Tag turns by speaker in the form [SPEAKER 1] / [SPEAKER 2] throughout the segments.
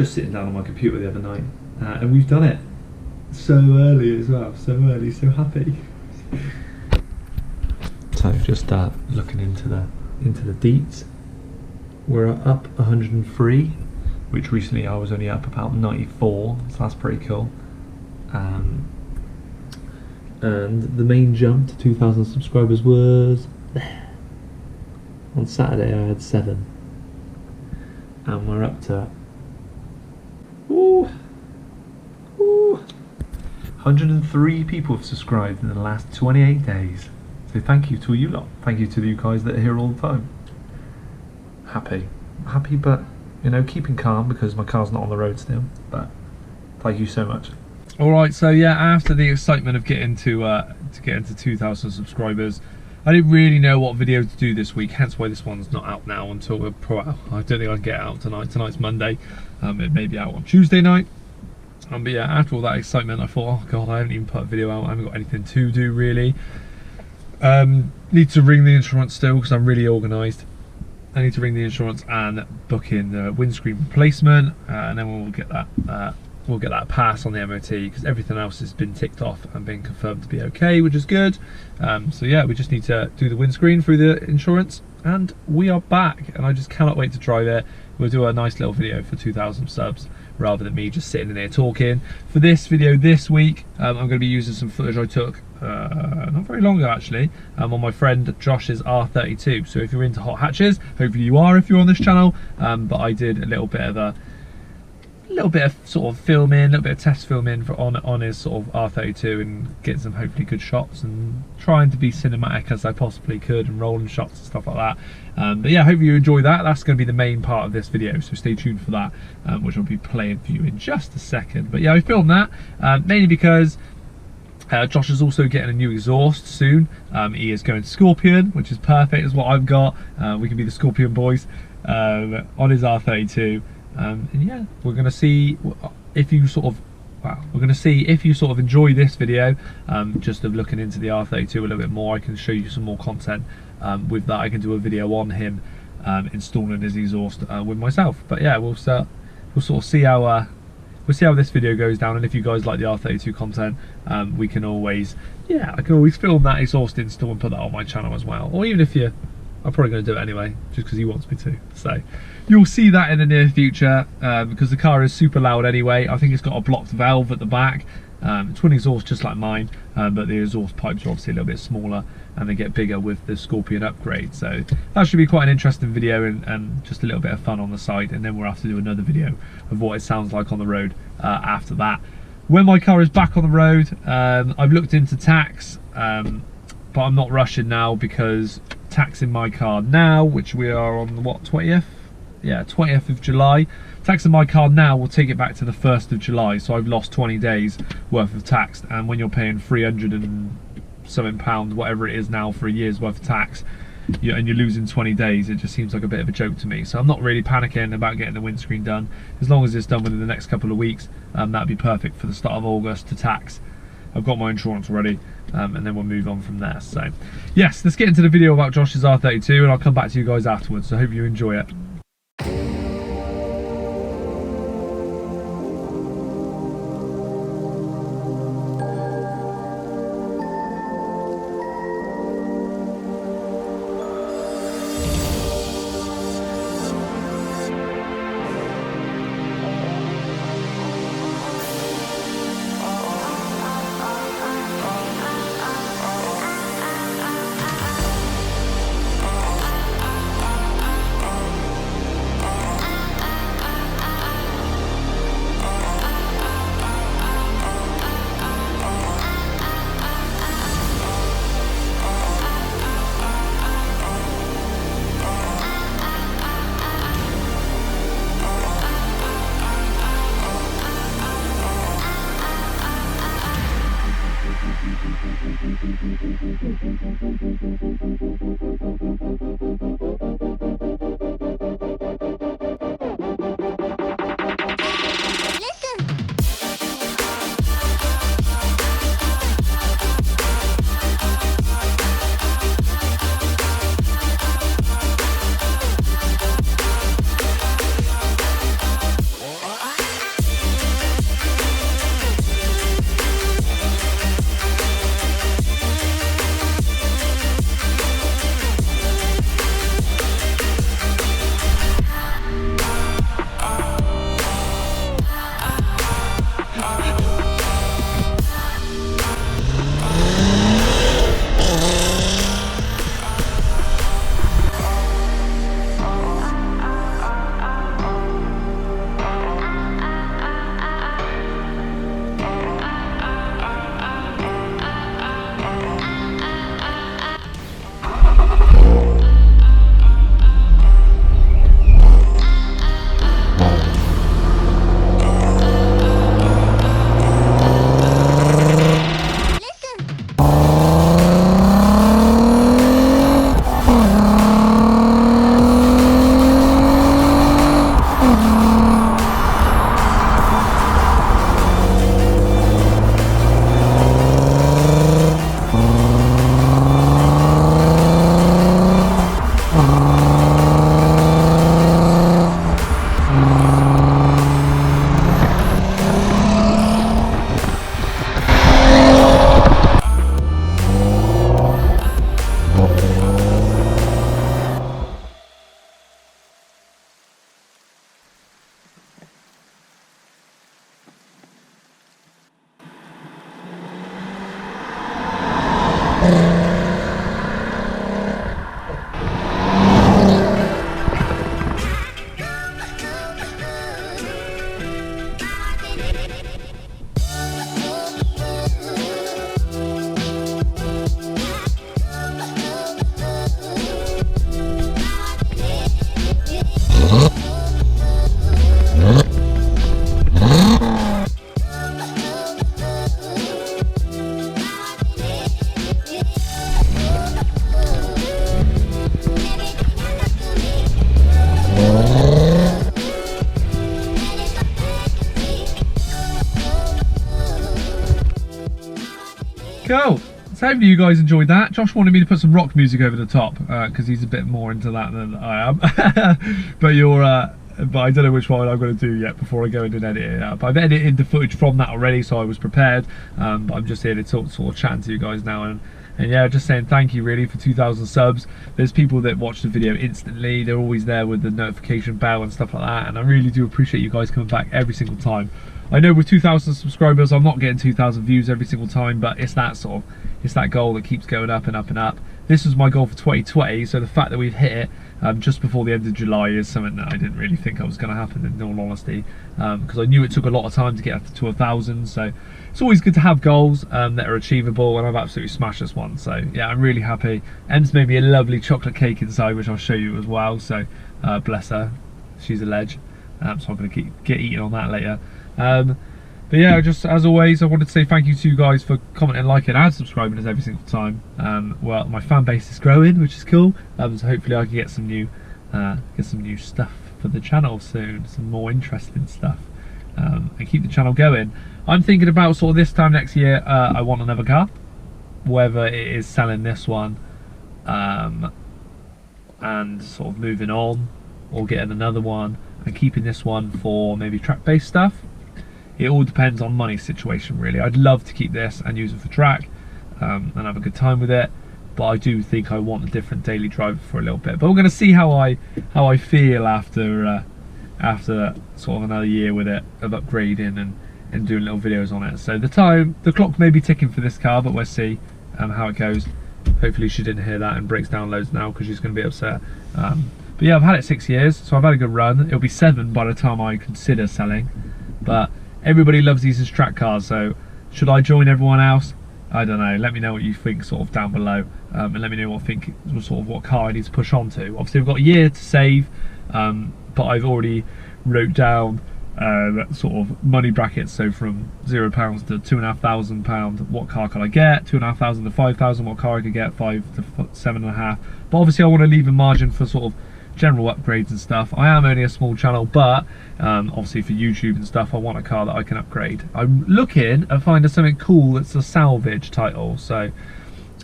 [SPEAKER 1] just sitting down on my computer the other night, and we've done it so early as well. So early, so happy. So just looking into the deets. We're up 103, which recently I was only up about 94, so that's pretty cool. And the main jump to 2,000 subscribers was on Saturday. I had 7, and we're up to 103 people have subscribed in the last 28 days. So thank you to you lot. Thank you to you guys that are here all the time. Happy, but you know, keeping calm because my car's not on the road still. But thank you so much. All right, so yeah, after the excitement of getting to get into 2,000 subscribers, I didn't really know what video to do this week. Hence why this one's not out now until I don't think I can get it out tonight. Tonight's Monday. It may be out on Tuesday night. But yeah, after all that excitement, I thought, oh god, I haven't even put a video out. I haven't got anything to do really. Need to ring the insurance still because I'm really organised. I need to ring the insurance and book in the windscreen replacement, and then we'll get that pass on the MOT because everything else has been ticked off and been confirmed to be okay, which is good. So yeah, we just need to do the windscreen through the insurance, and we are back. And I just cannot wait to drive it. We'll do a nice little video for 2,000 subs rather than me just sitting in there talking. For this video this week, I'm going to be using some footage I took not very long ago actually, on my friend Josh's R32. So if you're into hot hatches, hopefully you are if you're on this channel, but I did a little bit of sort of filming, a little bit of test filming on his sort of R32 and get some hopefully good shots and trying to be cinematic as I possibly could and rolling shots and stuff like that. But yeah, hopefully you enjoy that. That's going to be the main part of this video, so stay tuned for that, which I'll be playing for you in just a second. But yeah, I filmed that mainly because Josh is also getting a new exhaust soon. He is going Scorpion, which is perfect, is what I've got. We can be the Scorpion boys on his R32. And yeah, we're going to see if you sort of enjoy this video, just of looking into the R32 a little bit more. I can show you some more content with that. I can do a video on him installing his exhaust with myself. But yeah, we'll sort of see how this video goes down, and if you guys like the R32 content, we can always, I can always film that exhaust install and put that on my channel as well. Or even if I'm probably going to do it anyway, just because he wants me to. So you'll see that in the near future, because the car is super loud anyway. I think it's got a blocked valve at the back. Twin exhaust just like mine, but the exhaust pipes are obviously a little bit smaller and they get bigger with the Scorpion upgrade. So that should be quite an interesting video and just a little bit of fun on the side, and then we'll have to do another video of what it sounds like on the road after that. When my car is back on the road, I've looked into tax, but I'm not rushing now because taxing my car now, which we are on what, 20th? Yeah, 20th of July. Taxing my car now will take it back to the 1st of July, so I've lost 20 days worth of tax. And when you're paying 300 and something pounds, whatever it is now, for a year's worth of tax, and you're losing 20 days, it just seems like a bit of a joke to me. So I'm not really panicking about getting the windscreen done. As long as it's done within the next couple of weeks, that'd be perfect for the start of August to tax. I've got my insurance ready, and then we'll move on from there. So yes, let's get into the video about Josh's R32, and I'll come back to you guys afterwards. So I hope you enjoy it. Cool. So hopefully you guys enjoyed that. Josh wanted me to put some rock music over the top because he's a bit more into that than I am. But I don't know which one I'm going to do yet before I go in and edit it out. But I've edited the footage from that already, so I was prepared. But I'm just here to sort of chatting to you guys now, and yeah, just saying thank you really for 2,000 subs. There's people that watch the video instantly. They're always there with the notification bell and stuff like that, and I really do appreciate you guys coming back every single time. I know with 2,000 subscribers, I'm not getting 2,000 views every single time, but it's that goal that keeps going up and up and up. This was my goal for 2020, so the fact that we've hit it just before the end of July is something that I didn't really think I was going to happen, in all honesty, because I knew it took a lot of time to get up to 1,000. So it's always good to have goals that are achievable, and I've absolutely smashed this one. So yeah, I'm really happy. Em's made me a lovely chocolate cake inside, which I'll show you as well. So bless her, she's a ledge. So I'm going to get eating on that later. But yeah, just as always, I wanted to say thank you to you guys for commenting, liking and subscribing us every single time. Well, my fan base is growing, which is cool, so hopefully I can get some new stuff for the channel soon, some more interesting stuff, and keep the channel going. I'm thinking about sort of this time next year, I want another car, whether it is selling this one and sort of moving on, or getting another one and keeping this one for maybe track-based stuff. It all depends on money situation really. I'd love to keep this and use it for track and have a good time with it, but I do think I want a different daily driver for a little bit. But we're going to see how I feel after sort of another year with it, of upgrading and doing little videos on it. So the clock may be ticking for this car, but we'll see how it goes. Hopefully she didn't hear that and breaks down loads now, because she's going to be upset. But yeah, I've had it 6 years, so I've had a good run. It'll be 7 by the time I consider selling, but everybody loves these as track cars, so should I join everyone else? I don't know. Let me know what you think sort of down below, and let me know what car I need to push on to. Obviously, we've got a year to save, but I've already wrote down sort of money brackets. So from £0 to £2,500, what car can I get? £2,500 to £5,000, what car I could get? 5 to 7.5. But obviously, I want to leave a margin for sort of general upgrades and stuff. I am only a small channel, but obviously for YouTube and stuff, I want a car that I can upgrade. I'm looking at finding something cool that's a salvage title, so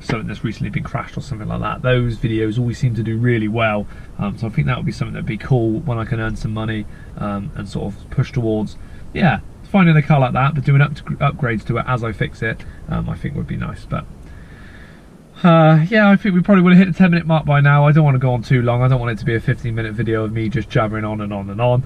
[SPEAKER 1] something that's recently been crashed or something like that. Those videos always seem to do really well, so I think that would be something that'd be cool when I can earn some money and sort of push towards, yeah, finding a car like that, but doing upgrades to it as I fix it. I think would be nice. But yeah, I think we probably would have hit the 10-minute mark by now. I don't want to go on too long. I don't want it to be a 15-minute video of me just jabbering on and on and on.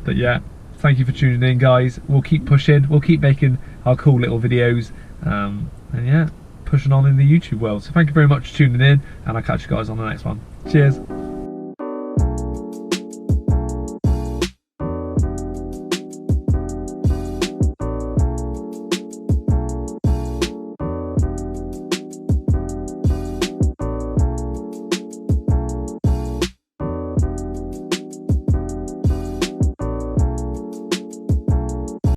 [SPEAKER 1] But yeah, thank you for tuning in, guys. We'll keep pushing. We'll keep making our cool little videos. And yeah, pushing on in the YouTube world. So thank you very much for tuning in, and I'll catch you guys on the next one. Cheers.